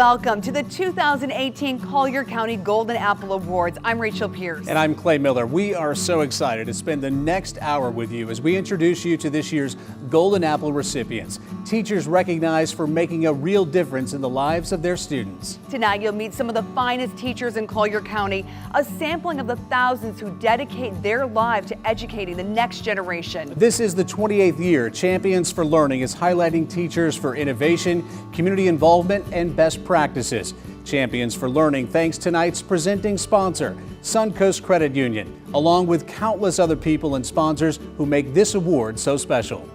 Welcome to the 2018 Collier County Golden Apple Awards. I'm Rachel Pierce. And I'm Clay Miller. We are so excited to spend the next hour with you as we introduce you to this year's Golden Apple recipients. Teachers recognized for making a real difference in the lives of their students. Tonight you'll meet some of the finest teachers in Collier County, a sampling of the thousands who dedicate their lives to educating the next generation. This is the 28th year Champions for Learning is highlighting teachers for innovation, community involvement, and best practices. Champions for Learning thanks tonight's presenting sponsor, Suncoast Credit Union, along with countless other people and sponsors who make this award so special.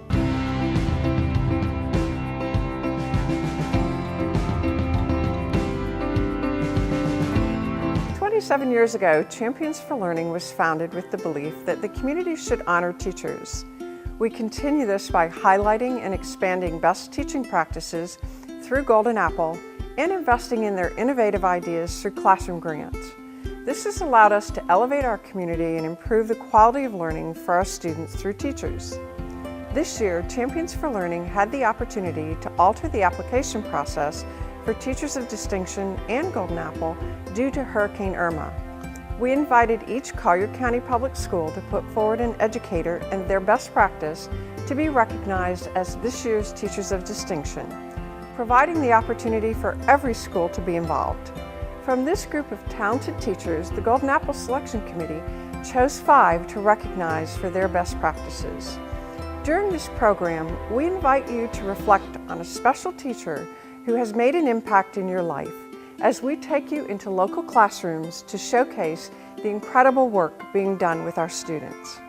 "27 years ago, Champions for Learning was founded with the belief that the community should honor teachers. We continue this by highlighting and expanding best teaching practices through Golden Apple and investing in their innovative ideas through classroom grants. This has allowed us to elevate our community and improve the quality of learning for our students through teachers. This year, Champions for Learning had the opportunity to alter the application process for Teachers of Distinction and Golden Apple due to Hurricane Irma. We invited each Collier County Public School to put forward an educator and their best practice to be recognized as this year's Teachers of Distinction, providing the opportunity for every school to be involved. From this group of talented teachers, the Golden Apple Selection Committee chose 5 to recognize for their best practices. During this program, we invite you to reflect on a special teacher who has made an impact in your life as we take you into local classrooms to showcase the incredible work being done with our students.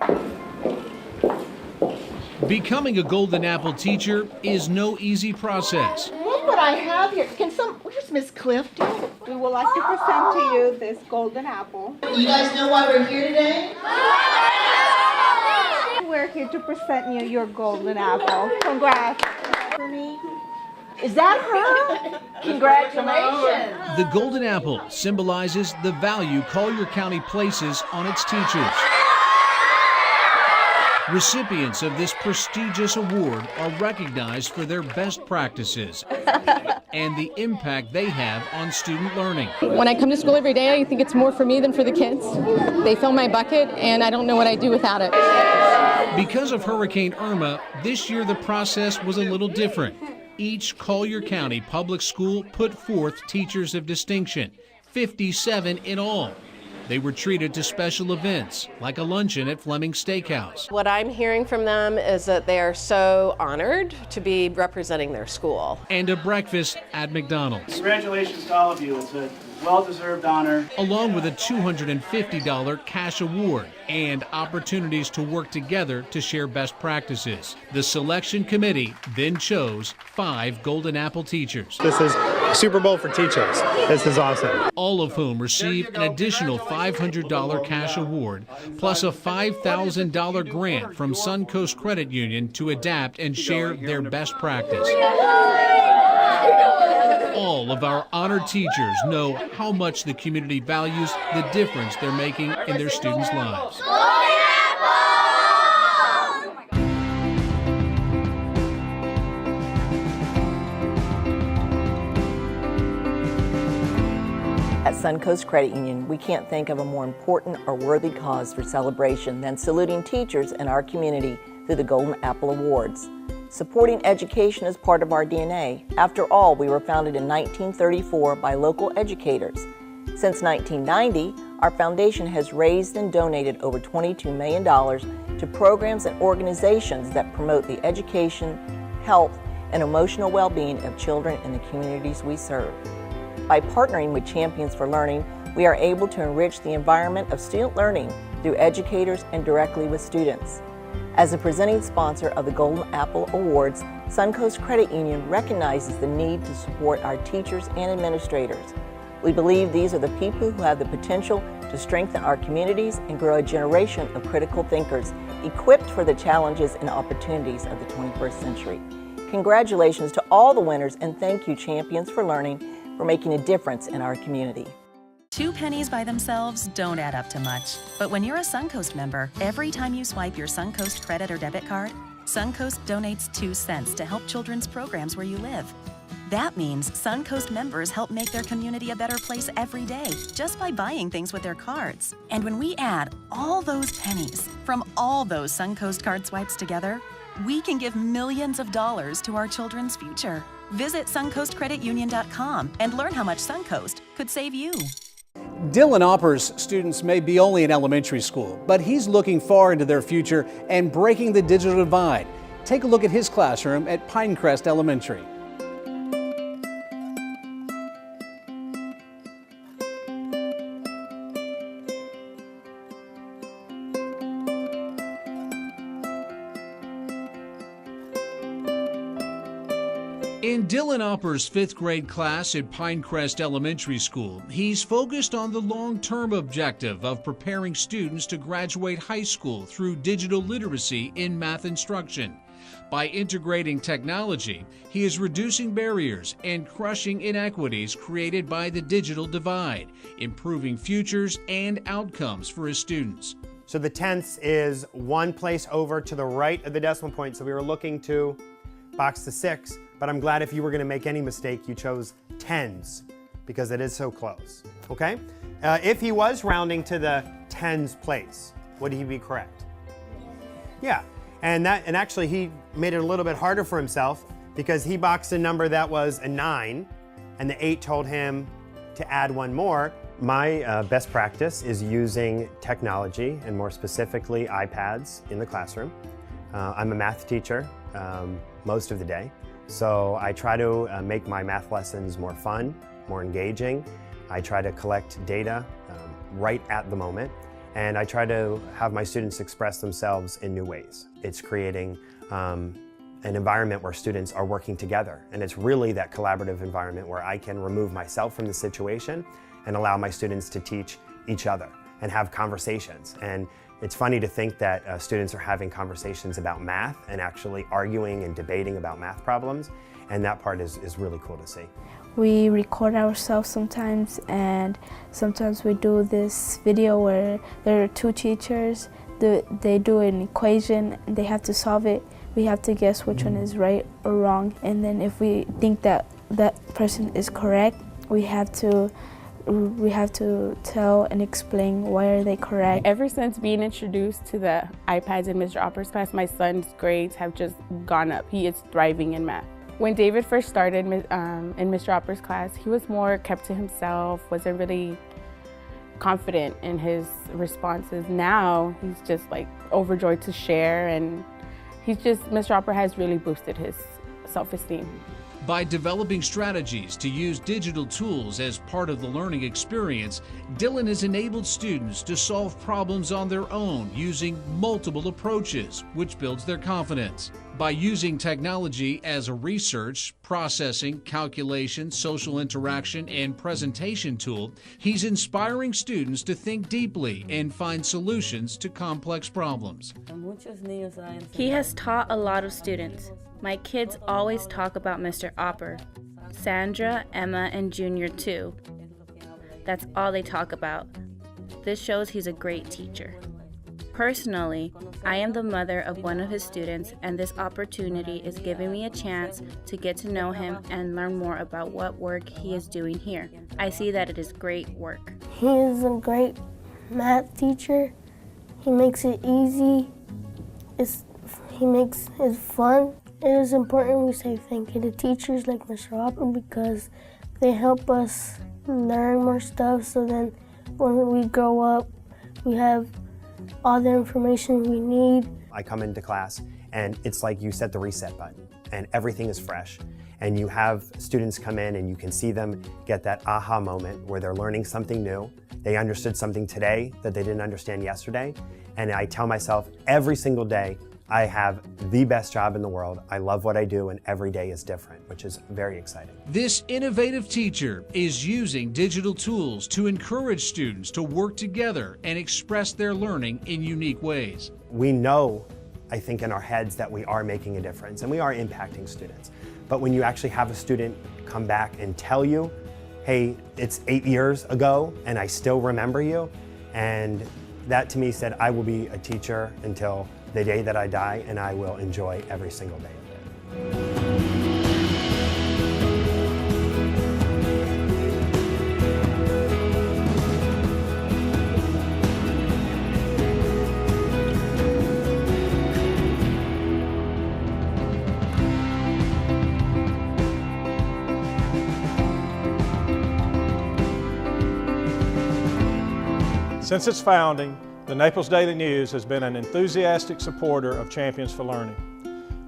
Becoming a Golden Apple teacher is no easy process. Look what I have here. Where's Miss Clifton? We would like to present to you this Golden Apple. You guys know why we're here today? We're here to present you your Golden Apple. Congrats. For me. Is that her? Congratulations. The Golden Apple symbolizes the value Collier County places on its teachers. Recipients of this prestigious award are recognized for their best practices and the impact they have on student learning. When I come to school every day, I think it's more for me than for the kids. They fill my bucket, and I don't know what I'd do without it. Because of Hurricane Irma, this year the process was a little different. Each Collier County public school put forth Teachers of Distinction, 57 in all. They were treated to special events, like a luncheon at Fleming Steakhouse. What I'm hearing from them is that they are so honored to be representing their school. And a breakfast at McDonald's. Congratulations to all of you. It's a well-deserved honor. Along with a $250 cash award and opportunities to work together to share best practices. The selection committee then chose 5 Golden Apple teachers. This is Super Bowl for teachers. This is awesome. All of whom receive an additional $500 cash award, plus a $5,000 grant from Suncoast Credit Union to adapt and share their best practice. All of our honored teachers know how much the community values the difference they're making in their students' lives. At Suncoast Credit Union, we can't think of a more important or worthy cause for celebration than saluting teachers in our community through the Golden Apple Awards. Supporting education is part of our DNA. After all, we were founded in 1934 by local educators. Since 1990, our foundation has raised and donated over $22 million to programs and organizations that promote the education, health, and emotional well-being of children in the communities we serve. By partnering with Champions for Learning, we are able to enrich the environment of student learning through educators and directly with students. As a presenting sponsor of the Golden Apple Awards, Suncoast Credit Union recognizes the need to support our teachers and administrators. We believe these are the people who have the potential to strengthen our communities and grow a generation of critical thinkers equipped for the challenges and opportunities of the 21st century. Congratulations to all the winners, and thank you, Champions for Learning, for making a difference in our community. 2 pennies by themselves don't add up to much. But when you're a Suncoast member, every time you swipe your Suncoast credit or debit card, Suncoast donates 2 cents to help children's programs where you live. That means Suncoast members help make their community a better place every day just by buying things with their cards. And when we add all those pennies from all those Suncoast card swipes together, we can give millions of dollars to our children's future. Visit suncoastcreditunion.com and learn how much Suncoast could save you. Dylan Opper's students may be only in elementary school, but he's looking far into their future and breaking the digital divide. Take a look at his classroom at Pinecrest Elementary. In Dylan Opper's 5th grade class at Pinecrest Elementary School, he's focused on the long-term objective of preparing students to graduate high school through digital literacy in math instruction. By integrating technology, he is reducing barriers and crushing inequities created by the digital divide, improving futures and outcomes for his students. So the tenths is one place over to the right of the decimal point. So we were looking to box the 6, but I'm glad if you were going to make any mistake, you chose tens because it is so close, okay? If he was rounding to the tens place, would he be correct? Yeah, and actually he made it a little bit harder for himself because he boxed a number that was a 9 and the 8 told him to add one more. My best practice is using technology and more specifically iPads in the classroom. I'm a math teacher most of the day. So I try to make my math lessons more fun, more engaging. I try to collect data right at the moment, and I try to have my students express themselves in new ways. It's creating an environment where students are working together, and it's really that collaborative environment where I can remove myself from the situation and allow my students to teach each other and have conversations. And it's funny to think that students are having conversations about math and actually arguing and debating about math problems, and that part is really cool to see. We record ourselves sometimes, and sometimes we do this video where there are 2 teachers, they do an equation and they have to solve it. We have to guess which one is right or wrong, and then if we think that that person is correct, we have to tell and explain why are they correct. Ever since being introduced to the iPads in Mr. Opper's class, my son's grades have just gone up. He is thriving in math. When David first started in Mr. Opper's class, he was more kept to himself, wasn't really confident in his responses. Now he's just like overjoyed to share, and Mr. Opper has really boosted his self-esteem. By developing strategies to use digital tools as part of the learning experience, Dylan has enabled students to solve problems on their own using multiple approaches, which builds their confidence. By using technology as a research, processing, calculation, social interaction, and presentation tool, he's inspiring students to think deeply and find solutions to complex problems. He has taught a lot of students. My kids always talk about Mr. Opper. Sandra, Emma, and Junior too. That's all they talk about. This shows he's a great teacher. Personally, I am the mother of one of his students, and this opportunity is giving me a chance to get to know him and learn more about what work he is doing here. I see that it is great work. He is a great math teacher. He makes it easy. He makes it fun. It is important we say thank you to teachers like Mr. Opper because they help us learn more stuff, so then when we grow up, we have all the information we need. I come into class and it's like you set the reset button and everything is fresh. And you have students come in and you can see them get that aha moment where they're learning something new. They understood something today that they didn't understand yesterday. And I tell myself every single day, I have the best job in the world. I love what I do, and every day is different, which is very exciting. This innovative teacher is using digital tools to encourage students to work together and express their learning in unique ways. We know, I think, in our heads that we are making a difference and we are impacting students. But when you actually have a student come back and tell you, hey, it's 8 years ago and I still remember you, and that to me said, I will be a teacher until the day that I die, and I will enjoy every single day of it. Since its founding, the Naples Daily News has been an enthusiastic supporter of Champions for Learning.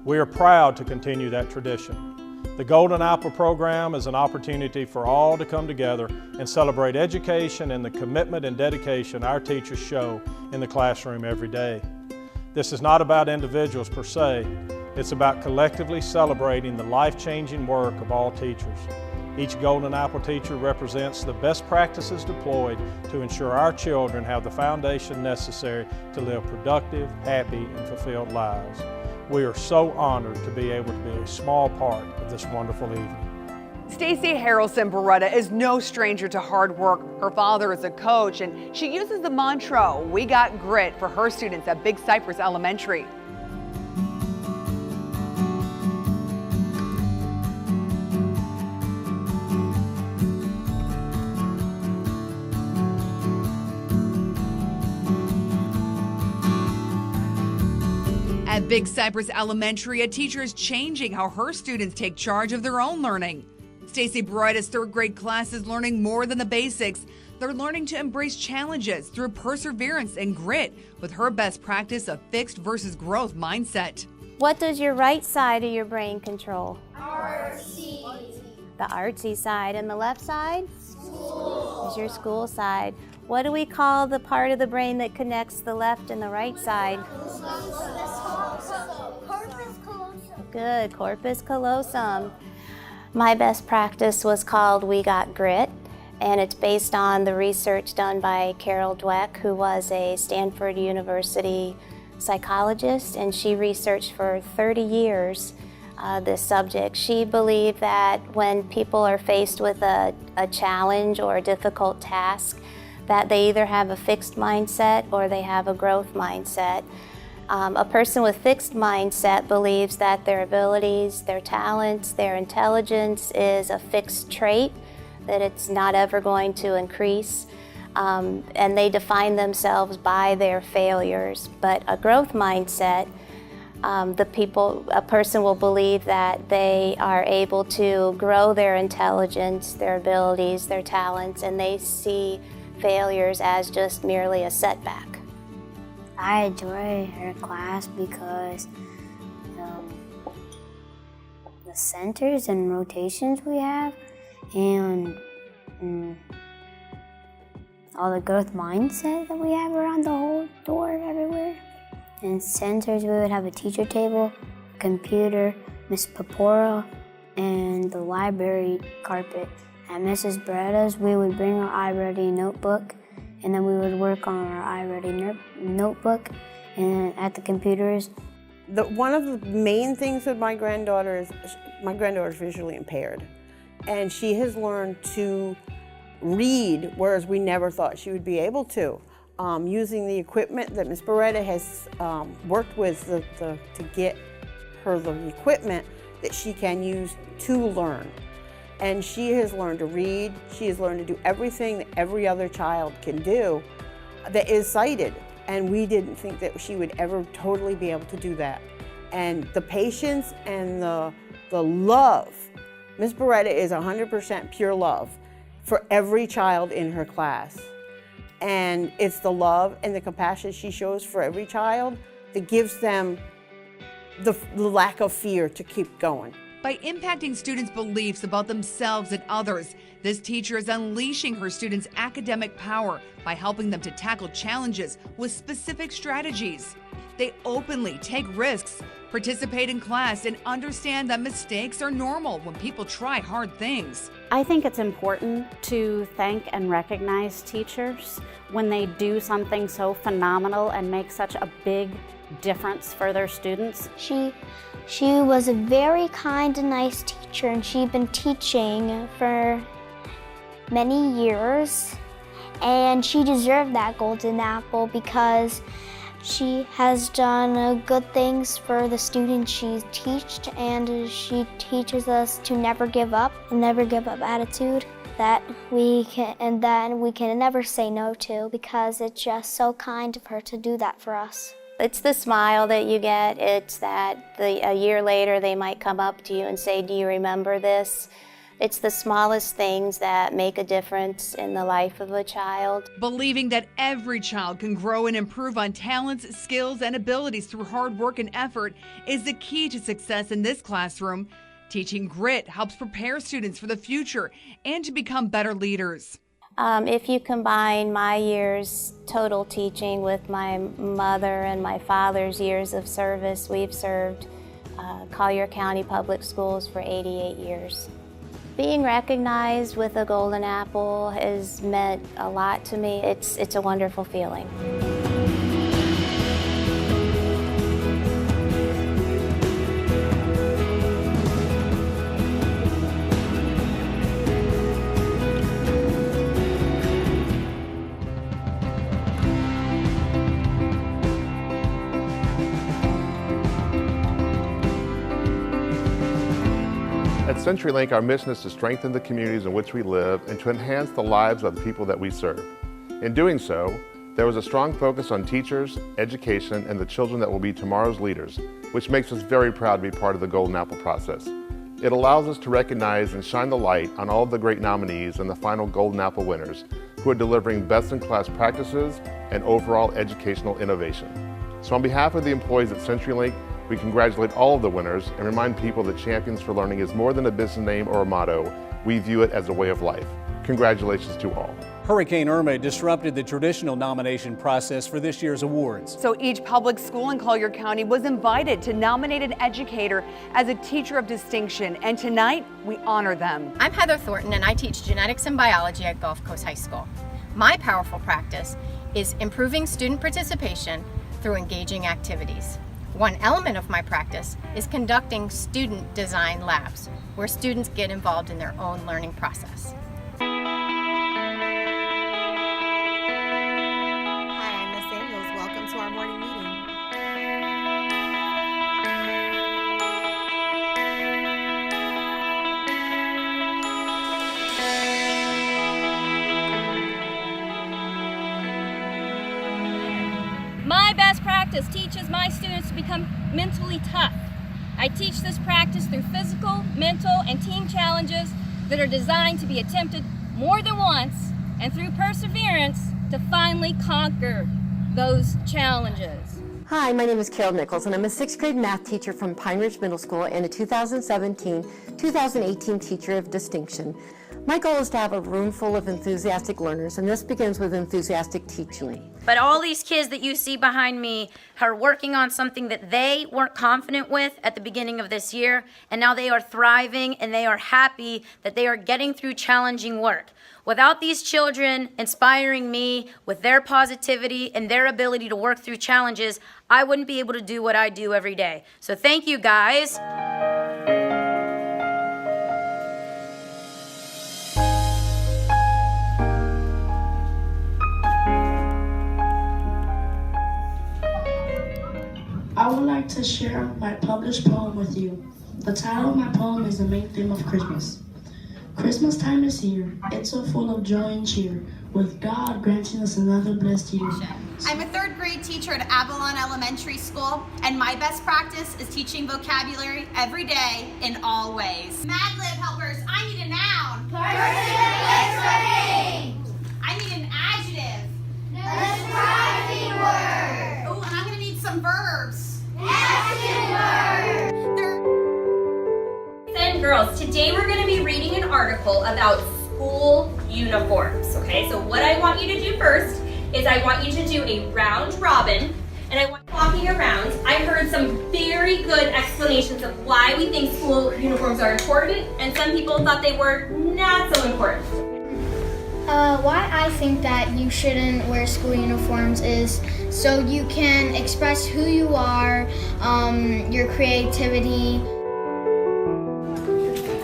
We are proud to continue that tradition. The Golden Apple program is an opportunity for all to come together and celebrate education and the commitment and dedication our teachers show in the classroom every day. This is not about individuals per se, it's about collectively celebrating the life-changing work of all teachers. Each Golden Apple teacher represents the best practices deployed to ensure our children have the foundation necessary to live productive, happy, and fulfilled lives. We are so honored to be able to be a small part of this wonderful evening. Stacey Harrelson Beretta is no stranger to hard work. Her father is a coach, and she uses the mantra, "We got grit," for her students at Big Cypress Elementary. At Big Cypress Elementary, a teacher is changing how her students take charge of their own learning. Stacey Beretta's third grade class is learning more than the basics. They're learning to embrace challenges through perseverance and grit with her best practice of fixed versus growth mindset. What does your right side of your brain control? Artsy. The artsy side. And the left side? School. Is your school side. What do we call the part of the brain that connects the left and the right side? Corpus callosum. Good, corpus callosum. My best practice was called We Got Grit, and it's based on the research done by Carol Dweck, who was a Stanford University psychologist, and she researched for 30 years this subject. She believed that when people are faced with a challenge or a difficult task, that they either have a fixed mindset or they have a growth mindset. A person with fixed mindset believes that their abilities, their talents, their intelligence is a fixed trait, that it's not ever going to increase, and they define themselves by their failures. But a growth mindset, a person will believe that they are able to grow their intelligence, their abilities, their talents, and they see failures as just merely a setback. I enjoy her class because the centers and rotations we have, and all the growth mindset that we have around the whole door everywhere. In centers, we would have a teacher table, computer, Miss Papora, and the library carpet. At Mrs. Beretta's, we would bring our iReady notebook, and then we would work on our iReady notebook. And at the computers, one of the main things with my granddaughter is my granddaughter is visually impaired, and she has learned to read, whereas we never thought she would be able to. Using the equipment that Ms. Beretta has worked with to get her the equipment that she can use to learn. And she has learned to read, she has learned to do everything that every other child can do that is sighted. And we didn't think that she would ever totally be able to do that. And the patience and the love, Ms. Beretta is 100% pure love for every child in her class. And it's the love and the compassion she shows for every child that gives them the lack of fear to keep going. By impacting students' beliefs about themselves and others, this teacher is unleashing her students' academic power by helping them to tackle challenges with specific strategies. They openly take risks, participate in class, and understand that mistakes are normal when people try hard things. I think it's important to thank and recognize teachers when they do something so phenomenal and make such a big difference for their students. She was a very kind and nice teacher, and she'd been teaching for many years, and she deserved that golden apple because she has done good things for the students she teaches, and she teaches us to never give up, and never give up attitude that we can never say no to, because it's just so kind of her to do that for us. It's the smile that you get. It's that a year later they might come up to you and say, "Do you remember this?" It's the smallest things that make a difference in the life of a child. Believing that every child can grow and improve on talents, skills, and abilities through hard work and effort is the key to success in this classroom. Teaching grit helps prepare students for the future and to become better leaders. If you combine my years total teaching with my mother and my father's years of service, we've served Collier County Public Schools for 88 years. Being recognized with a Golden Apple has meant a lot to me. It's a wonderful feeling. At CenturyLink, our mission is to strengthen the communities in which we live and to enhance the lives of the people that we serve. In doing so, there was a strong focus on teachers, education, and the children that will be tomorrow's leaders, which makes us very proud to be part of the Golden Apple process. It allows us to recognize and shine the light on all of the great nominees and the final Golden Apple winners who are delivering best-in-class practices and overall educational innovation. So on behalf of the employees at CenturyLink, we congratulate all of the winners and remind people that Champions for Learning is more than a business name or a motto. We view it as a way of life. Congratulations to all. Hurricane Irma disrupted the traditional nomination process for this year's awards. So each public school in Collier County was invited to nominate an educator as a teacher of distinction, and tonight we honor them. I'm Heather Thornton, and I teach genetics and biology at Gulf Coast High School. My powerful practice is improving student participation through engaging activities. One element of my practice is conducting student design labs, where students get involved in their own learning process. Hi, I'm Ms. Samuels. Welcome to our morning meeting. My best practice teaches my students to become mentally tough. I teach this practice through physical, mental, and team challenges that are designed to be attempted more than once, and through perseverance to finally conquer those challenges. Hi, my name is Carol Nichols, and I'm a 6th grade math teacher from Pine Ridge Middle School and a 2017-2018 Teacher of Distinction. My goal is to have a room full of enthusiastic learners, and this begins with enthusiastic teaching. But all these kids that you see behind me are working on something that they weren't confident with at the beginning of this year, and now they are thriving and they are happy that they are getting through challenging work. Without these children inspiring me with their positivity and their ability to work through challenges, I wouldn't be able to do what I do every day. So thank you, guys. I would like to share my published poem with you. The title of my poem is the main theme of Christmas. Christmas time is here. It's so full of joy and cheer, with God granting us another blessed year. I'm a 3rd grade teacher at Avalon Elementary School, and my best practice is teaching vocabulary every day in all ways. Mad Lib helpers, I need a noun. I need an adjective. Describing word. Oh, and I'm gonna need some verbs. And girls, today we're going to be reading an article about school uniforms, okay? So what I want you to do first is I want you to do a round robin, and I want you walking around. I heard some very good explanations of why we think school uniforms are important, and some people thought they were not so important. Why I think that you shouldn't wear school uniforms is so you can express who you are, your creativity.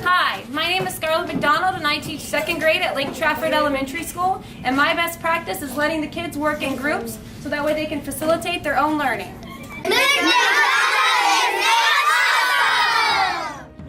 Hi, my name is Scarlett McDonald, and I teach 2nd grade at Lake Trafford Elementary School, and my best practice is letting the kids work in groups so that way they can facilitate their own learning.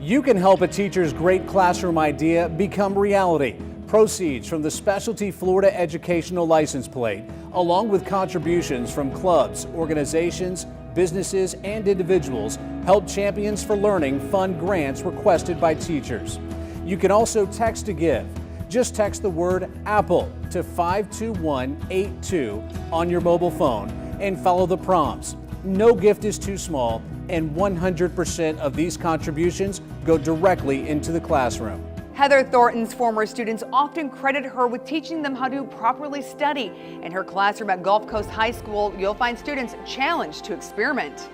You can help a teacher's great classroom idea become reality. Proceeds from the Specialty Florida Educational License Plate, along with contributions from clubs, organizations, businesses, and individuals, help Champions for Learning fund grants requested by teachers. You can also text to give. Just text the word APPLE to 52182 on your mobile phone and follow the prompts. No gift is too small, and 100% of these contributions go directly into the classroom. Heather Thornton's former students often credit her with teaching them how to properly study. In her classroom at Gulf Coast High School, you'll find students challenged to experiment.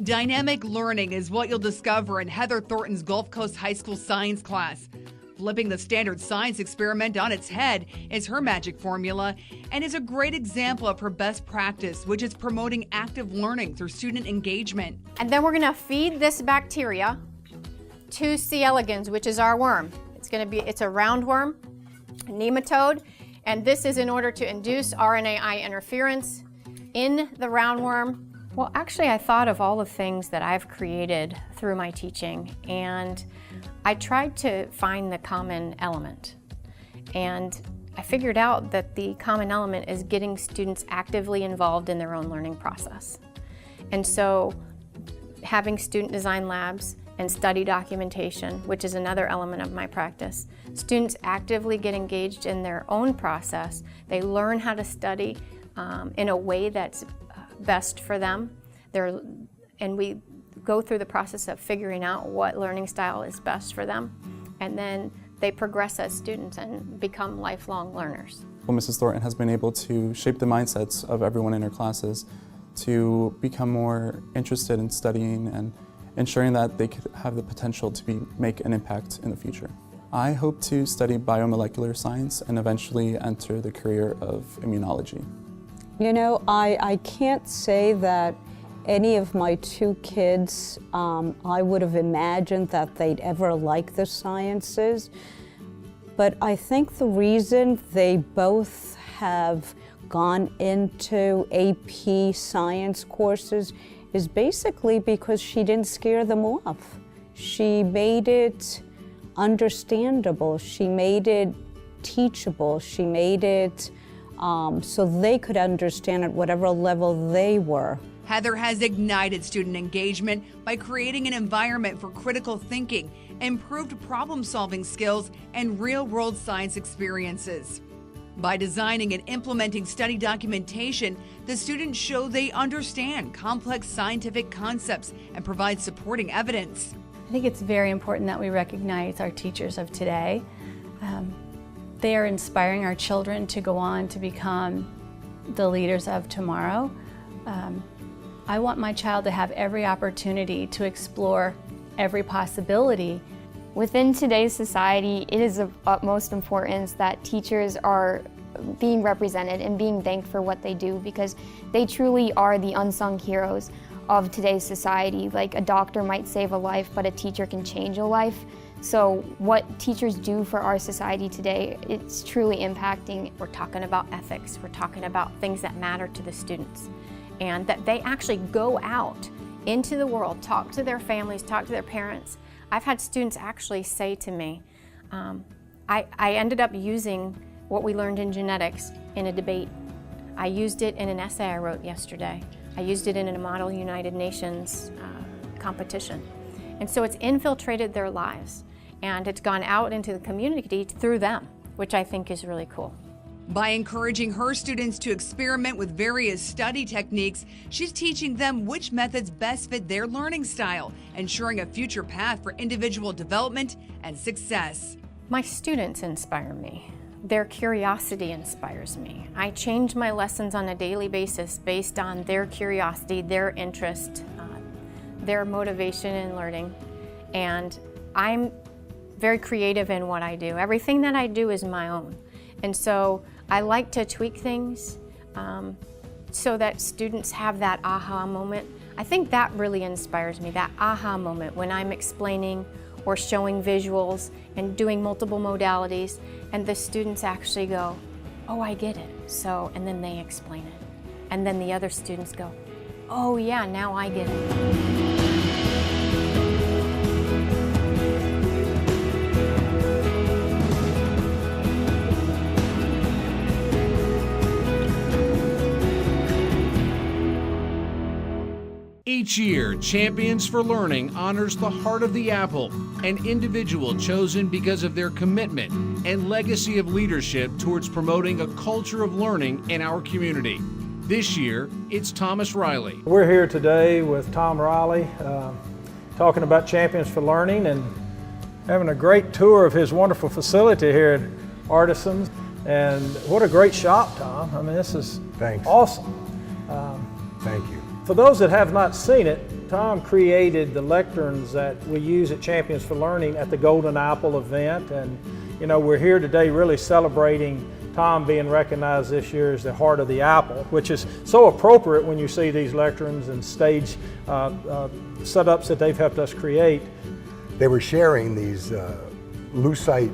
Dynamic learning is what you'll discover in Heather Thornton's Gulf Coast High School science class. Flipping the standard science experiment on its head is her magic formula and is a great example of her best practice, which is promoting active learning through student engagement. And then we're going to feed this bacteria to C. elegans, which is our worm. It's a roundworm, a nematode, and this is in order to induce RNAi interference in the roundworm. Well, actually, I thought of all the things that I've created through my teaching, and I tried to find the common element. And I figured out that the common element is getting students actively involved in their own learning process. And so having student design labs and study documentation, which is another element of my practice, students actively get engaged in their own process. They learn how to study in a way that's best for them. And we go through the process of figuring out what learning style is best for them, and then they progress as students and become lifelong learners. Well, Mrs. Thornton has been able to shape the mindsets of everyone in her classes to become more interested in studying and ensuring that they could have the potential to make an impact in the future. I hope to study biomolecular science and eventually enter the career of immunology. You know, I can't say that any of my two kids, I would have imagined that they'd ever like the sciences. But I think the reason they both have gone into AP science courses is basically because she didn't scare them off. She made it understandable. She made it teachable. She made it so they could understand at whatever level they were. Heather has ignited student engagement by creating an environment for critical thinking, improved problem-solving skills, and real-world science experiences. By designing and implementing study documentation, the students show they understand complex scientific concepts and provide supporting evidence. I think it's very important that we recognize our teachers of today. They are inspiring our children to go on to become the leaders of tomorrow. I want my child to have every opportunity to explore every possibility. Within today's society, it is of utmost importance that teachers are being represented and being thanked for what they do, because they truly are the unsung heroes of today's society. Like a doctor might save a life, but a teacher can change a life. So what teachers do for our society today, it's truly impacting. We're talking about ethics, we're talking about things that matter to the students, and that they actually go out into the world, talk to their families, talk to their parents. I've had students actually say to me, I ended up using what we learned in genetics in a debate. I used it in an essay I wrote yesterday. I used it in a Model United Nations competition. And so it's infiltrated their lives, and it's gone out into the community through them, which I think is really cool. By encouraging her students to experiment with various study techniques, she's teaching them which methods best fit their learning style, ensuring a future path for individual development and success. My students inspire me. Their curiosity inspires me. I change my lessons on a daily basis based on their curiosity, their interest, their motivation in learning. And I'm very creative in what I do. Everything that I do is my own. And so I like to tweak things so that students have that aha moment. I think that really inspires me, that aha moment when I'm explaining or showing visuals and doing multiple modalities, and the students actually go, oh, I get it. So, and then they explain it. And then the other students go, oh yeah, now I get it. Each year, Champions for Learning honors the heart of the apple, an individual chosen because of their commitment and legacy of leadership towards promoting a culture of learning in our community. This year, it's Thomas Riley. We're here today with Tom Riley, talking about Champions for Learning and having a great tour of his wonderful facility here at Artisans. And what a great shop, Tom. I mean, this is awesome. Thank you. For those that have not seen it, Tom created the lecterns that we use at Champions for Learning at the Golden Apple event. And, you know, we're here today really celebrating Tom being recognized this year as the heart of the apple, which is so appropriate when you see these lecterns and stage setups that they've helped us create. They were sharing these lucite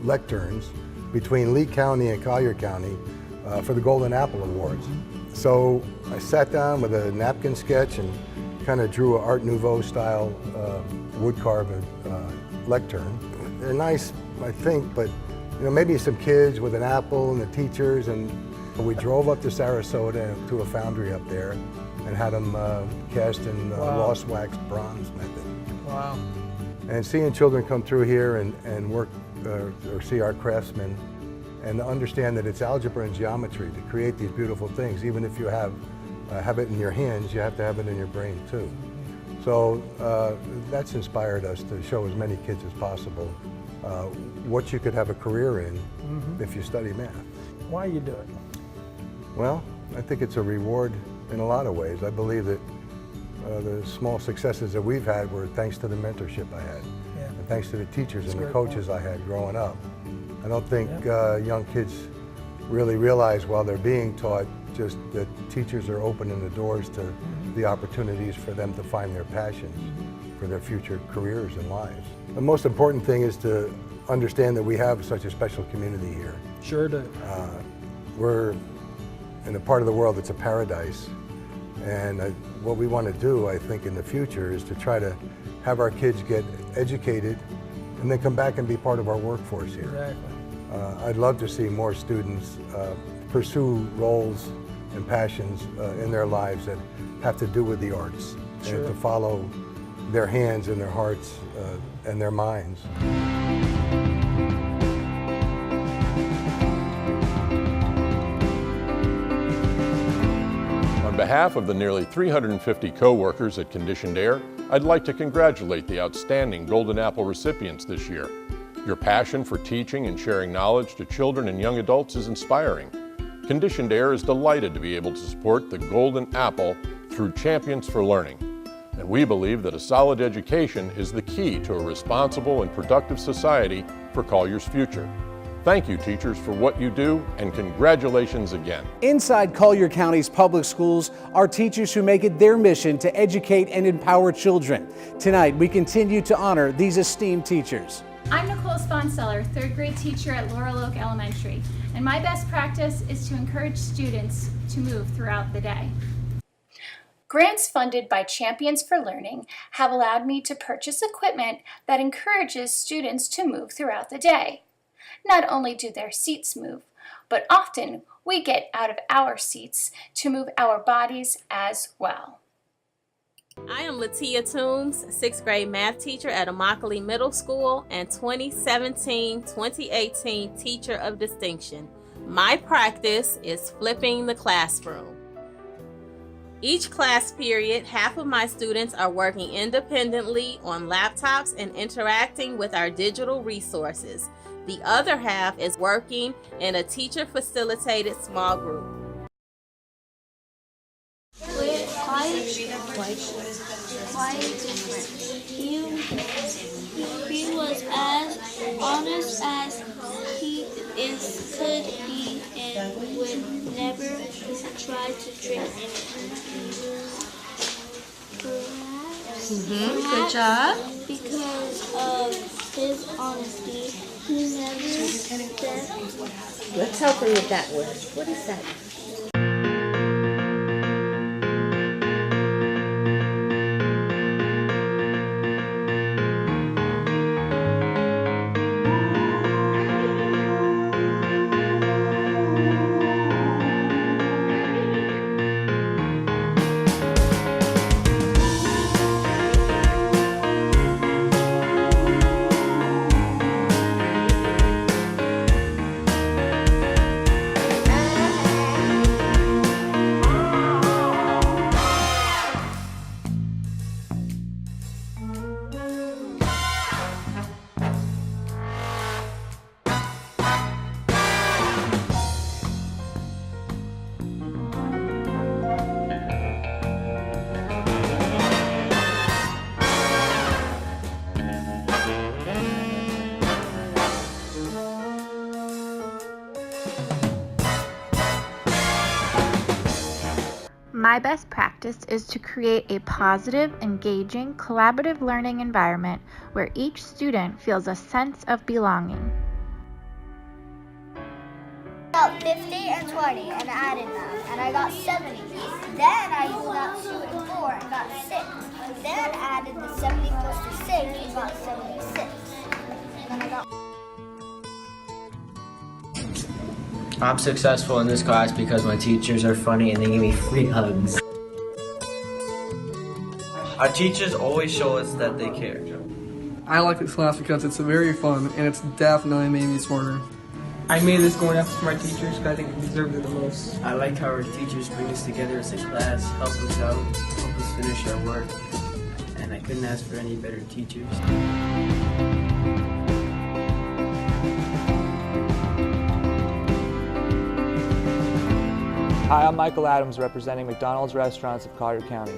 lecterns between Lee County and Collier County for the Golden Apple Awards. So I sat down with a napkin sketch and kind of drew an Art Nouveau style wood carved lectern. They're nice, I think, but you know, maybe some kids with an apple and the teachers, and we drove up to Sarasota to a foundry up there and had them cast in lost wax bronze method. Wow. And seeing children come through here and work or see our craftsmen and understand that it's algebra and geometry to create these beautiful things. Even if you have it in your hands, you have to have it in your brain too. So that's inspired us to show as many kids as possible what you could have a career in if you study math. Why you do it? Well, I think it's a reward in a lot of ways. I believe that the small successes that we've had were thanks to the mentorship I had, and thanks to the teachers and the coaches I had growing up. I don't think young kids really realize while they're being taught just that teachers are opening the doors to the opportunities for them to find their passions for their future careers and lives. The most important thing is to understand that we have such a special community here. Sure do. We're in a part of the world that's a paradise, and what we want to do, I think, in the future is to try to have our kids get educated and then come back and be part of our workforce here. Exactly. I'd love to see more students pursue roles and passions in their lives that have to do with the arts, and to follow their hands and their hearts and their minds. On behalf of the nearly 350 co-workers at Conditioned Air, I'd like to congratulate the outstanding Golden Apple recipients this year. Your passion for teaching and sharing knowledge to children and young adults is inspiring. Conditioned Air is delighted to be able to support the Golden Apple through Champions for Learning. And we believe that a solid education is the key to a responsible and productive society for Collier's future. Thank you, teachers, for what you do, and congratulations again. Inside Collier County's public schools are teachers who make it their mission to educate and empower children. Tonight, we continue to honor these esteemed teachers. I'm Nicole Sponseller, third grade teacher at Laurel Oak Elementary, and my best practice is to encourage students to move throughout the day. Grants funded by Champions for Learning have allowed me to purchase equipment that encourages students to move throughout the day. Not only do their seats move, but often we get out of our seats to move our bodies as well. I am Latia Toombs, 6th grade math teacher at Immokalee Middle School and 2017-2018 Teacher of Distinction. My practice is flipping the classroom. Each class period, half of my students are working independently on laptops and interacting with our digital resources. The other half is working in a teacher-facilitated small group. Quite different. He was as honest as he could be and would never try to trick anyone. Good job. Because of his honesty, he never said. Let's help her with that word. What is that? My best practice is to create a positive, engaging, collaborative learning environment where each student feels a sense of belonging. About 50 and 20 and added them, and I got 70. Then I pulled out 2 and 4 and got 6. Then added the 70 plus the 6 and got 76. Then I got... I'm successful in this class because my teachers are funny and they give me free hugs. Our teachers always show us that they care. I like this class because it's very fun and it's definitely made me smarter. I made this going after my teachers because I think they deserve it the most. I like how our teachers bring us together as a class, help us out, help us finish our work, and I couldn't ask for any better teachers. Hi, I'm Michael Adams representing McDonald's Restaurants of Collier County.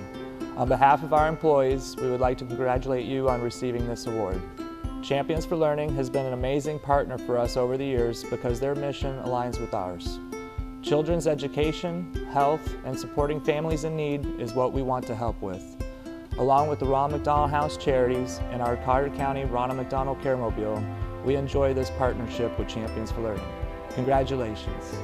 On behalf of our employees, we would like to congratulate you on receiving this award. Champions for Learning has been an amazing partner for us over the years because their mission aligns with ours. Children's education, health, and supporting families in need is what we want to help with. Along with the Ronald McDonald House Charities and our Collier County Ronald McDonald Caremobile, we enjoy this partnership with Champions for Learning. Congratulations.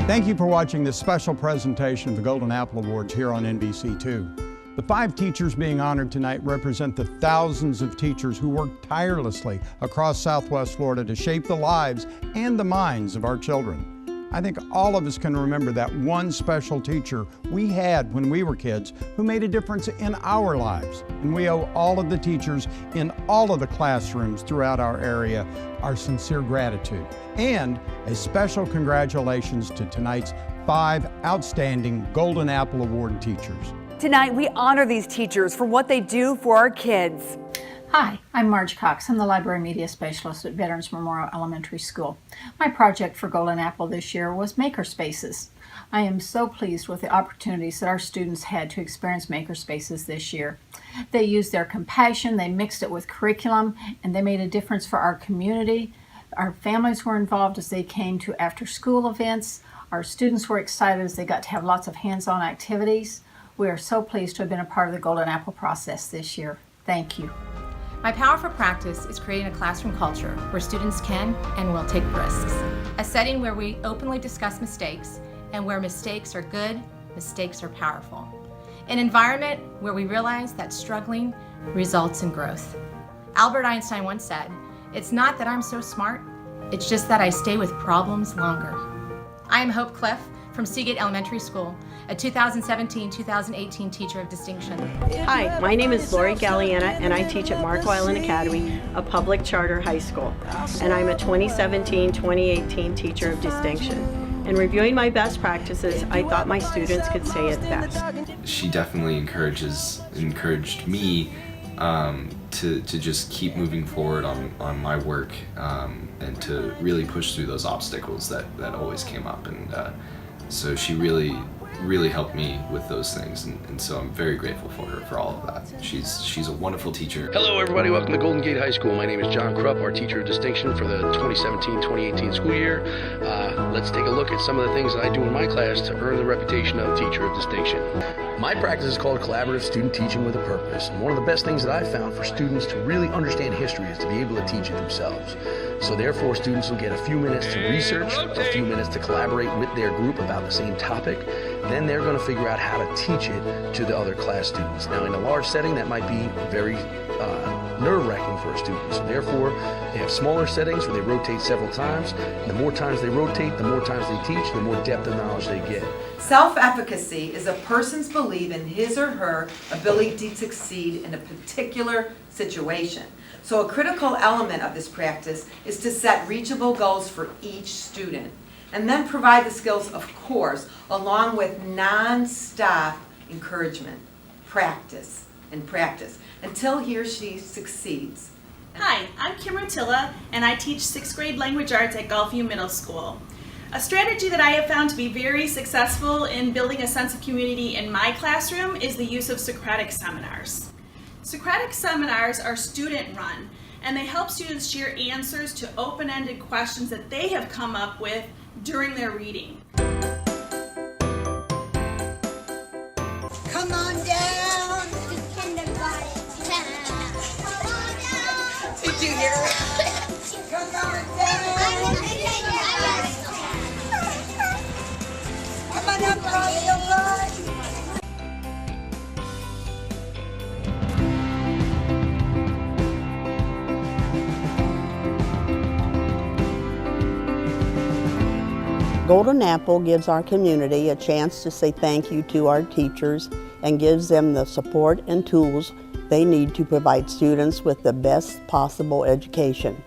Thank you for watching this special presentation of the Golden Apple Awards here on NBC2. The 5 teachers being honored tonight represent the thousands of teachers who work tirelessly across Southwest Florida to shape the lives and the minds of our children. I think all of us can remember that one special teacher we had when we were kids who made a difference in our lives. And we owe all of the teachers in all of the classrooms throughout our area our sincere gratitude. And a special congratulations to tonight's 5 outstanding Golden Apple Award teachers. Tonight, we honor these teachers for what they do for our kids. Hi, I'm Marge Cox. I'm the Library Media Specialist at Veterans Memorial Elementary School. My project for Golden Apple this year was Makerspaces. I am so pleased with the opportunities that our students had to experience Makerspaces this year. They used their compassion, they mixed it with curriculum, and they made a difference for our community. Our families were involved as they came to after-school events. Our students were excited as they got to have lots of hands-on activities. We are so pleased to have been a part of the Golden Apple process this year. Thank you. My powerful practice is creating a classroom culture where students can and will take risks. A setting where we openly discuss mistakes and where mistakes are good, mistakes are powerful. An environment where we realize that struggling results in growth. Albert Einstein once said, "It's not that I'm so smart, it's just that I stay with problems longer." I am Hope Cliff from Seagate Elementary School, a 2017-2018 Teacher of Distinction. Hi, my name is Lori Galliana and I teach at Marco Island Academy, a public charter high school. And I'm a 2017-2018 Teacher of Distinction. In reviewing my best practices, I thought my students could say it best. She definitely encouraged me to just keep moving forward on my work and to really push through those obstacles that always came up. And so she really helped me with those things, and so I'm very grateful for her for all of that. She's a wonderful teacher. Hello everybody, welcome to Golden Gate High School. My name is John Krupp, our Teacher of Distinction for the 2017-2018 school year. Let's take a look at some of the things that I do in my class to earn the reputation of Teacher of Distinction. My practice is called Collaborative Student Teaching with a Purpose, and one of the best things that I've found for students to really understand history is to be able to teach it themselves. So therefore, students will get a few minutes to research, a few minutes to collaborate with their group about the same topic. Then they're going to figure out how to teach it to the other class students. Now, in a large setting, that might be very nerve-wracking for a student. So therefore, they have smaller settings where they rotate several times. And the more times they rotate, the more times they teach, the more depth of knowledge they get. Self-efficacy is a person's belief in his or her ability to succeed in a particular situation. So a critical element of this practice is to set reachable goals for each student, and then provide the skills, of course, along with non-stop encouragement, practice, and practice, until he or she succeeds. Hi, I'm Kim Rotilla, and I teach 6th grade language arts at Gulfview Middle School. A strategy that I have found to be very successful in building a sense of community in my classroom is the use of Socratic seminars. Socratic seminars are student-run, and they help students share answers to open-ended questions that they have come up with during their reading. Come on down to kindergarten time. Come on down. Did you hear it? Come on down. Come on up, Robbie. Golden Apple gives our community a chance to say thank you to our teachers and gives them the support and tools they need to provide students with the best possible education.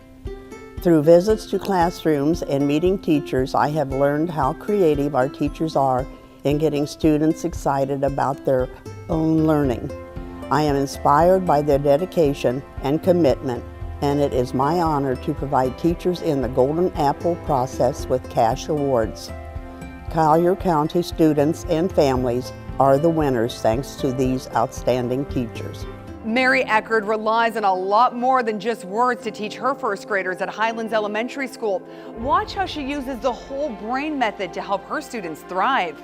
Through visits to classrooms and meeting teachers, I have learned how creative our teachers are in getting students excited about their own learning. I am inspired by their dedication and commitment, and it is my honor to provide teachers in the Golden Apple process with cash awards. Collier County students and families are the winners thanks to these outstanding teachers. Mary Eckerd relies on a lot more than just words to teach her first graders at Highlands Elementary School. Watch how she uses the whole brain method to help her students thrive.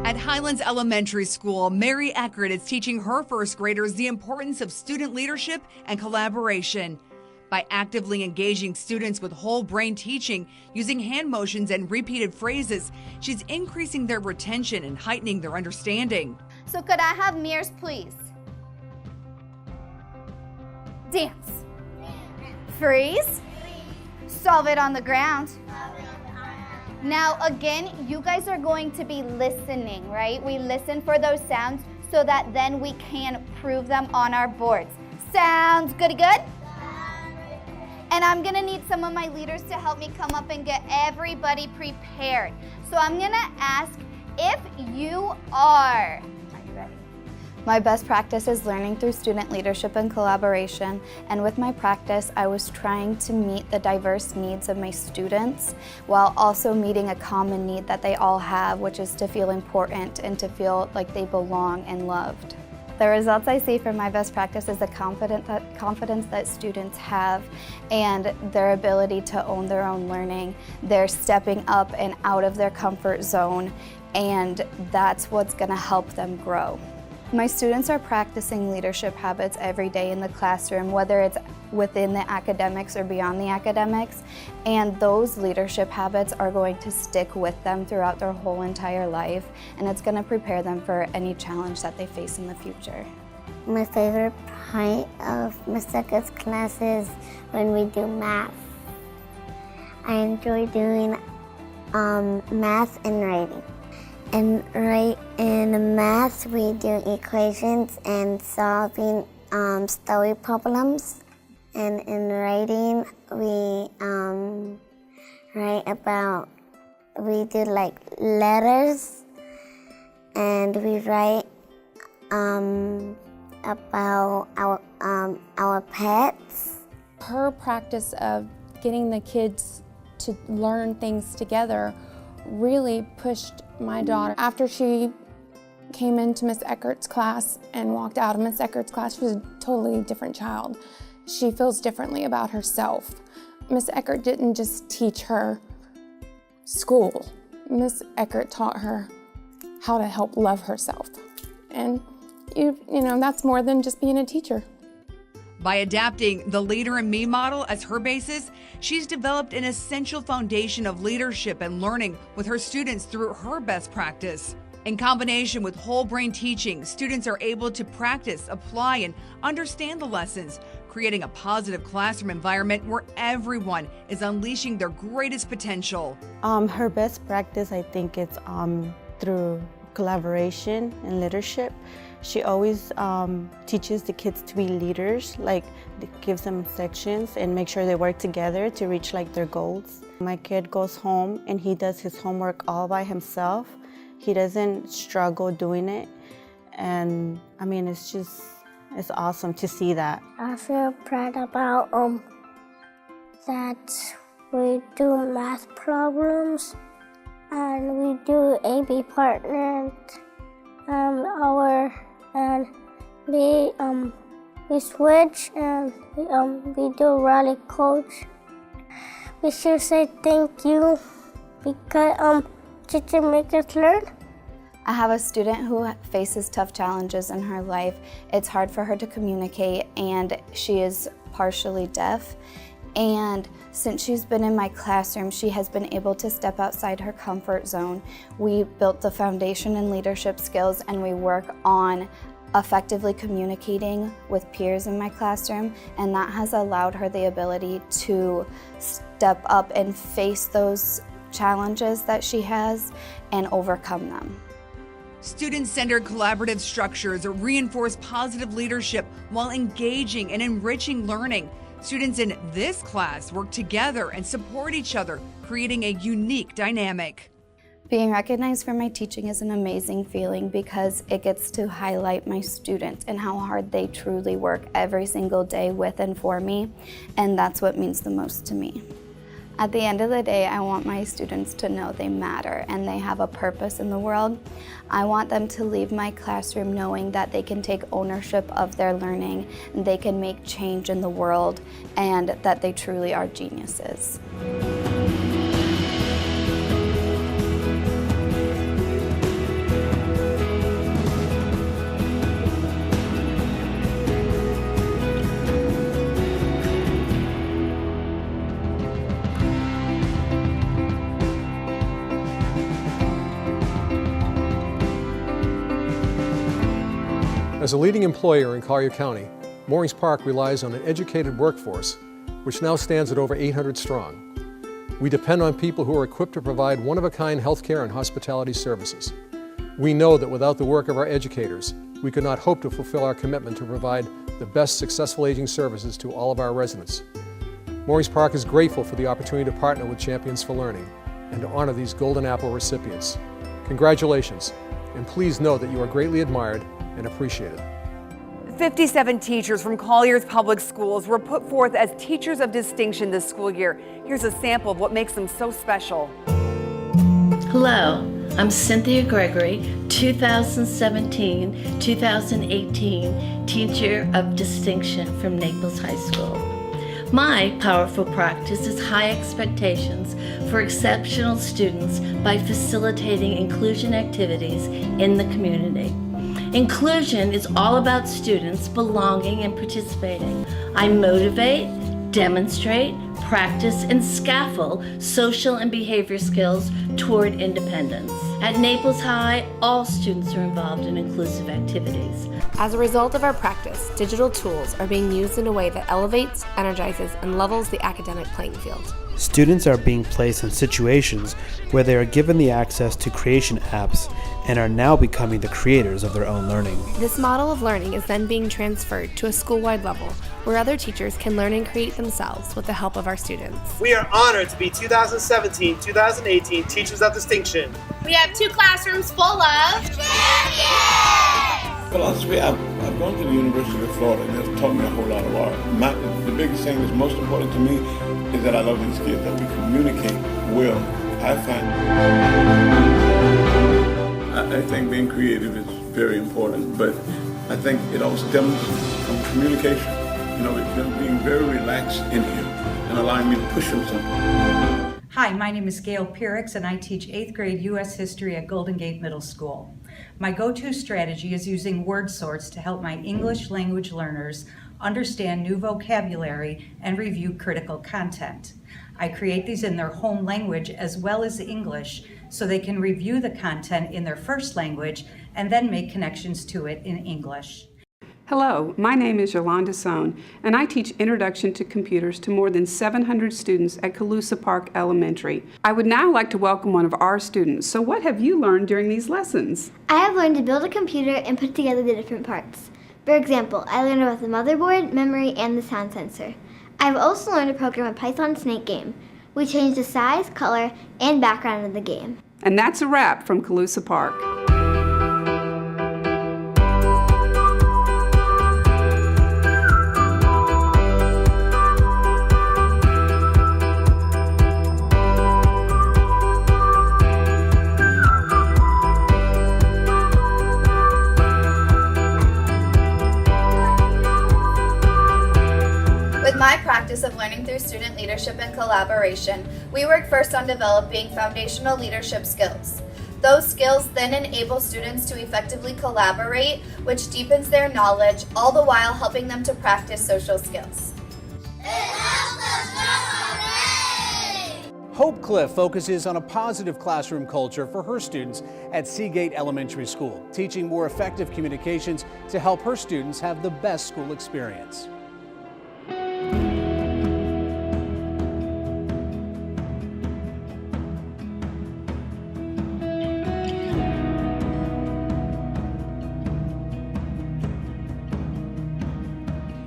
At Highlands Elementary School, Mary Eckerd is teaching her first graders the importance of student leadership and collaboration. By actively engaging students with whole brain teaching, using hand motions and repeated phrases, she's increasing their retention and heightening their understanding. So could I have mirrors, please? Dance. Freeze. Solve it on the ground. Now again, you guys are going to be listening, right? We listen for those sounds so that then we can prove them on our boards. Sounds goody good? And I'm gonna need some of my leaders to help me come up and get everybody prepared. So I'm gonna ask if you are you ready? My best practice is learning through student leadership and collaboration, and with my practice, I was trying to meet the diverse needs of my students while also meeting a common need that they all have, which is to feel important and to feel like they belong and loved. The results I see from my best practice is the confidence that students have and their ability to own their own learning. They're stepping up and out of their comfort zone, and that's what's going to help them grow. My students are practicing leadership habits every day in the classroom, whether it's within the academics or beyond the academics, and those leadership habits are going to stick with them throughout their whole entire life, and it's going to prepare them for any challenge that they face in the future. My favorite part of Ms. Eckerd's class is when we do math. I enjoy doing math and writing. And in math, we do equations and solving story problems. And in writing, we we do like letters, and we write about our pets. Her practice of getting the kids to learn things together really pushed my daughter. After she came into Miss Eckerd's class and walked out of Miss Eckerd's class, she was a totally different child. She feels differently about herself. Miss Eckerd didn't just teach her school. Miss Eckerd taught her how to help love herself. And you know, that's more than just being a teacher. By adapting the Leader in Me model as her basis, she's developed an essential foundation of leadership and learning with her students through her best practice. In combination with whole brain teaching, students are able to practice, apply, and understand the lessons, creating a positive classroom environment where everyone is unleashing their greatest potential. Her best practice, I think it's through collaboration and leadership. She always teaches the kids to be leaders, like gives them sections and make sure they work together to reach like their goals. My kid goes home and he does his homework all by himself. He doesn't struggle doing it, and I mean, it's awesome to see that. I feel proud about that we do math problems and we do AB partner and we switch and we do rally coach. We should say thank you because teacher make us learn. I have a student who faces tough challenges in her life. It's hard for her to communicate, and she is partially deaf. And since she's been in my classroom, she has been able to step outside her comfort zone. We built the foundation in leadership skills, and we work on effectively communicating with peers in my classroom, and that has allowed her the ability to step up and face those challenges that she has and overcome them. Student-centered collaborative structures reinforce positive leadership while engaging and enriching learning. Students in this class work together and support each other, creating a unique dynamic. Being recognized for my teaching is an amazing feeling because it gets to highlight my students and how hard they truly work every single day with and for me, and that's what means the most to me. At the end of the day, I want my students to know they matter and they have a purpose in the world. I want them to leave my classroom knowing that they can take ownership of their learning, and they can make change in the world, and that they truly are geniuses. As a leading employer in Collier County, Moorings Park relies on an educated workforce, which now stands at over 800 strong. We depend on people who are equipped to provide one-of-a-kind healthcare and hospitality services. We know that without the work of our educators, we could not hope to fulfill our commitment to provide the best successful aging services to all of our residents. Moorings Park is grateful for the opportunity to partner with Champions for Learning and to honor these Golden Apple recipients. Congratulations, and please know that you are greatly admired and appreciated. 57 teachers from Collier's public schools were put forth as teachers of distinction this school year. Here's a sample of what makes them so special. Hello, I'm Cynthia Gregory, 2017-2018 Teacher of Distinction from Naples High School. My powerful practice is high expectations for exceptional students by facilitating inclusion activities in the community. Inclusion is all about students belonging and participating. I motivate, demonstrate, practice, and scaffold social and behavior skills toward independence. At Naples High, all students are involved in inclusive activities. As a result of our practice, digital tools are being used in a way that elevates, energizes, and levels the academic playing field. Students are being placed in situations where they are given the access to creation apps and are now becoming the creators of their own learning. This model of learning is then being transferred to a school-wide level where other teachers can learn and create themselves with the help of our students. We are honored to be 2017-2018 Teachers of Distinction. We have 2 classrooms full of champions! Philosophy, I've gone to the University of Florida and it's taught me a whole lot of art. The biggest thing that's most important to me is that I love these kids, that we communicate well. I think being creative is very important, but I think it all stems from communication. You know, it's them being very relaxed in here and allowing me to push them something. Hi, my name is Gail Pirix and I teach 8th grade U.S. History at Golden Gate Middle School. My go-to strategy is using word sorts to help my English language learners understand new vocabulary and review critical content. I create these in their home language as well as English so they can review the content in their first language and then make connections to it in English. Hello, my name is Yolanda Sohn, and I teach Introduction to Computers to more than 700 students at Colusa Park Elementary. I would now like to welcome one of our students. So what have you learned during these lessons? I have learned to build a computer and put together the different parts. For example, I learned about the motherboard, memory, and the sound sensor. I've also learned to program a Python snake game. We changed the size, color, and background of the game. And that's a wrap from Colusa Park. my practice of learning through student leadership and collaboration, we work first on developing foundational leadership skills. Those skills then enable students to effectively collaborate, which deepens their knowledge, all the while helping them to practice social skills. Hope Cliff focuses on a positive classroom culture for her students at Seagate Elementary School, teaching more effective communications to help her students have the best school experience.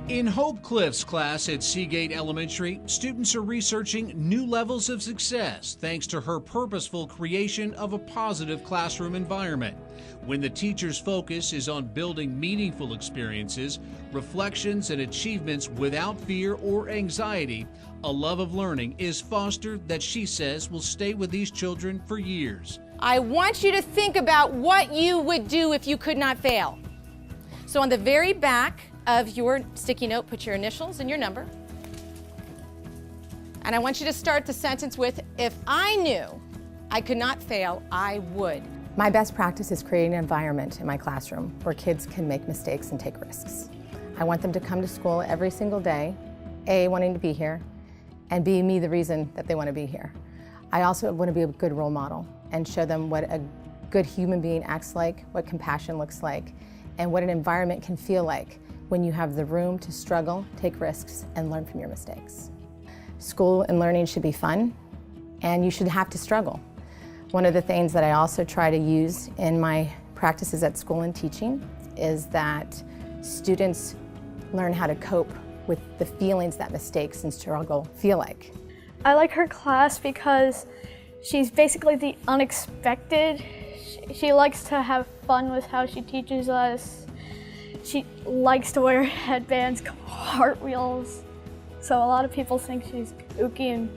In Hope Cliff's class at Seagate Elementary, students are researching new levels of success thanks to her purposeful creation of a positive classroom environment. When the teacher's focus is on building meaningful experiences, reflections, and achievements without fear or anxiety, a love of learning is fostered that she says will stay with these children for years. I want you to think about what you would do if you could not fail. So on the very back of your sticky note, put your initials and your number. And I want you to start the sentence with, if I knew I could not fail, I would. My best practice is creating an environment in my classroom where kids can make mistakes and take risks. I want them to come to school every single day, A, wanting to be here, and B, me the reason that they want to be here. I also want to be a good role model and show them what a good human being acts like, what compassion looks like, and what an environment can feel like when you have the room to struggle, take risks, and learn from your mistakes. School and learning should be fun, and you should have to struggle. One of the things that I also try to use in my practices at school and teaching is that students learn how to cope with the feelings that mistakes and struggle feel like. I like her class because she's basically the unexpected. She likes to have fun with how she teaches us. She likes to wear headbands, cartwheels. So a lot of people think she's kooky, and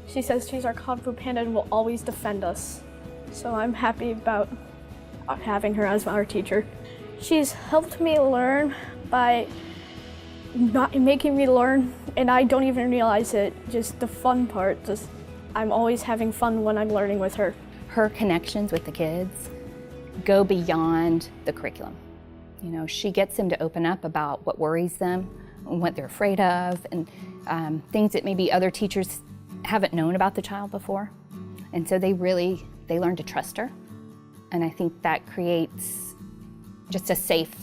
she says she's our Kung Fu Panda and will always defend us. So I'm happy about having her as our teacher. She's helped me learn by not making me learn, and I don't even realize it. Just the fun part, I'm always having fun when I'm learning with her. Her connections with the kids go beyond the curriculum. You know, she gets them to open up about what worries them and what they're afraid of, and things that maybe other teachers haven't known about the child before. And so they learn to trust her. And I think that creates just a safe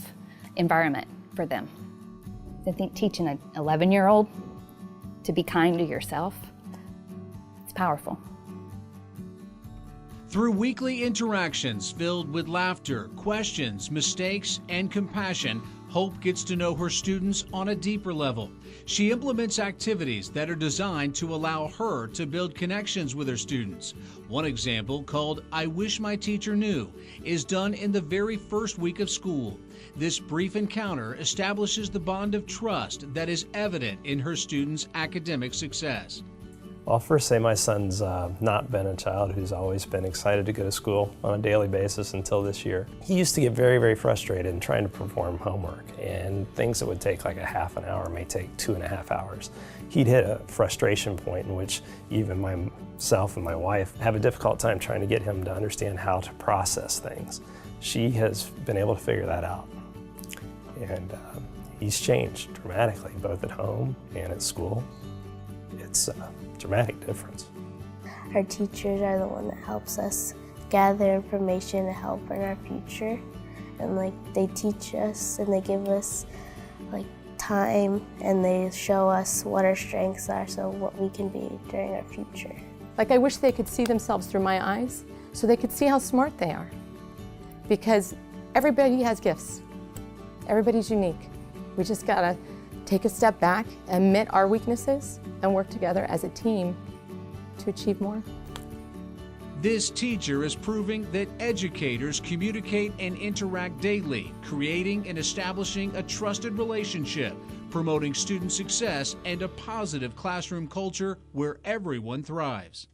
environment for them. I think teaching an 11-year-old to be kind to yourself, it's powerful. Through weekly interactions filled with laughter, questions, mistakes, and compassion, Hope gets to know her students on a deeper level. She implements activities that are designed to allow her to build connections with her students. One example, called I Wish My Teacher Knew, is done in the very first week of school. This brief encounter establishes the bond of trust that is evident in her students' academic success. Well, I'll first say my son's not been a child who's always been excited to go to school on a daily basis until this year. He used to get very, very frustrated in trying to perform homework, and things that would take like a half an hour may take 2.5 hours. He'd hit a frustration point in which even myself and my wife have a difficult time trying to get him to understand how to process things. She has been able to figure that out, and he's changed dramatically, both at home and at school. It's a dramatic difference. Our teachers are the one that helps us gather information to help in our future, and they teach us and they give us time, and they show us what our strengths are, so what we can be during our future. I wish they could see themselves through my eyes so they could see how smart they are, because everybody has gifts. Everybody's unique. We just gotta take a step back, admit our weaknesses, and work together as a team to achieve more. This teacher is proving that educators communicate and interact daily, creating and establishing a trusted relationship, promoting student success and a positive classroom culture where everyone thrives.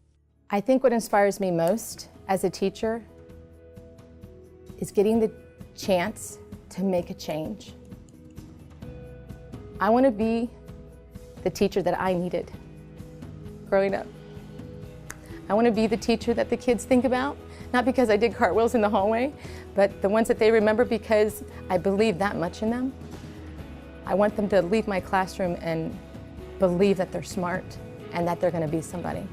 I think what inspires me most as a teacher is getting the chance to make a change. I want to be the teacher that I needed growing up. I want to be the teacher that the kids think about, not because I did cartwheels in the hallway, but the ones that they remember because I believe that much in them. I want them to leave my classroom and believe that they're smart and that they're going to be somebody.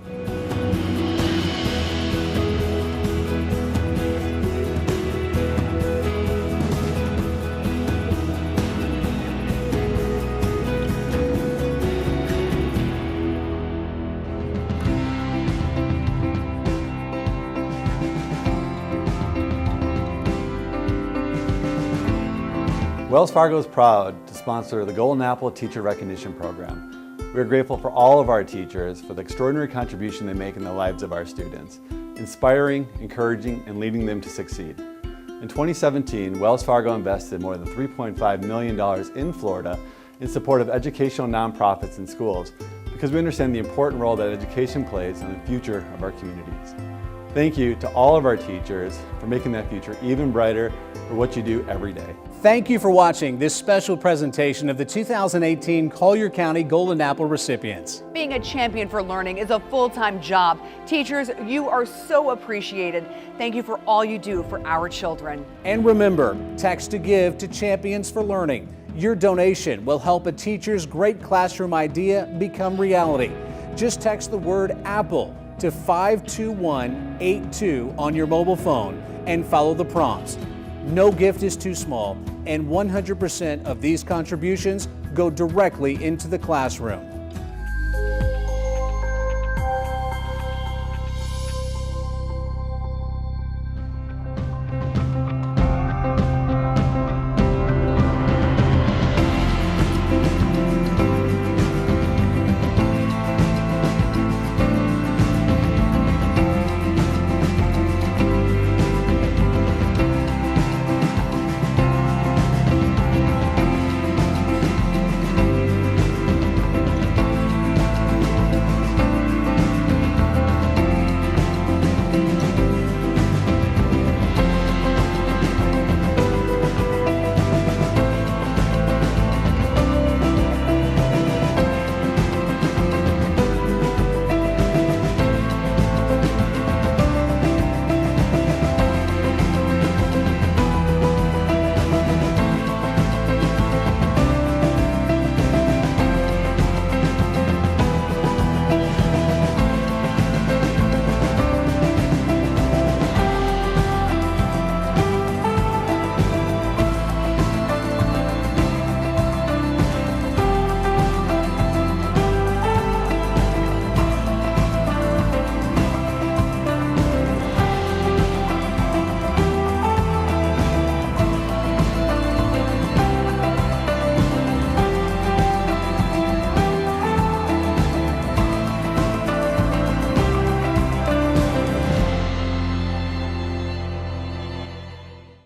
Wells Fargo is proud to sponsor the Golden Apple Teacher Recognition Program. We are grateful for all of our teachers for the extraordinary contribution they make in the lives of our students, inspiring, encouraging, and leading them to succeed. In 2017, Wells Fargo invested more than $3.5 million in Florida in support of educational nonprofits and schools because we understand the important role that education plays in the future of our communities. Thank you to all of our teachers for making that future even brighter for what you do every day. Thank you for watching this special presentation of the 2018 Collier County Golden Apple recipients. Being a champion for learning is a full-time job. Teachers, you are so appreciated. Thank you for all you do for our children. And remember, text to give to Champions for Learning. Your donation will help a teacher's great classroom idea become reality. Just text the word APPLE to 52182 on your mobile phone and follow the prompts. No gift is too small, and 100% of these contributions go directly into the classroom.